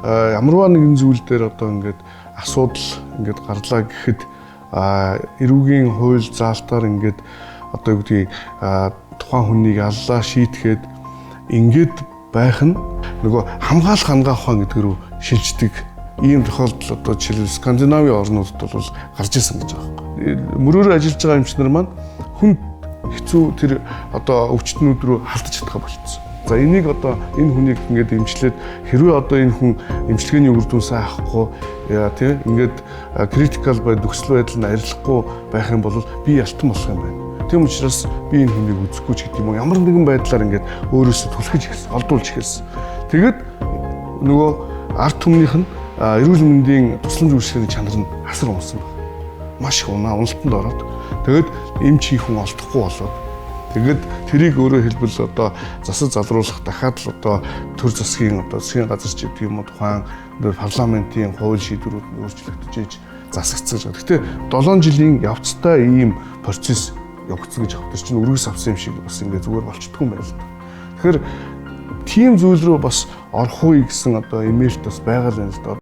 ямарваа нэгэн зүйл дээр одоо ингээд асуудал ингээд гарлаа гэхэд эрүүгийн хууль заалтаар ингээд одоо юу гэдгийг тухайн хүнийг аллаа шийтгэхэд ингээд байх нь нөгөө хамгаалах хангаах ухаан гэдэг рүү шилждэг ийм тохиолдол одоо жишээлбэл Скандинавийн орнуудад бол гарч ирсэн гэж байгаа юм. Мөрөөр ажиллаж байгаа эмчнэр маань хүн хэцүү тэр одоо өвчтнүүд рүү халтж чадах болчихсон. За энийг одоо энэ хүнийг ингээд эмчлээд хэрвээ одоо энэ хүн эмчилгээний үр дүн сайн авахгүй тийм ингээд критикал нөхцөл байдал нь арилахгүй байх юм бол би ялтан болох юм байна. Тийм учраас би энэ хүнийг үзэхгүй ч гэдэг юм уу ямар нэгэн байдлаар ингээд өөрөөсөө түлхэж эхэлсэн, олдуулж эхэлсэн. Тэгэд нөгөө ард түмнийх нь эрүүл мэндийн тусламж үйлчилгээний чанар нь хасар унсан байна. Маш их уналтанд ороод тэгэд эмч хийх хүн олдохгүй болоод тэгэд тэрийг өөрөө хэлбэл одоо засаг залруулах дахиад л одоо төр засгийн одоо засгийн газар ч гэдэг юм уу тухайн парламентын хууль шийдвэрүүд нь өөрчлөгдөж засагцсан. Гэхдээ 7 жилийн явцтай ийм процесс явагдсан гэж авах. Тэр чинь үргэлж авсан юм шиг бас ингээд зүгээр болчихдгүй юм байна л да. Тэгэхээр тийм зүйл рүү бас орох уу гэсэн одоо имэйл бас байгаа л юм л да.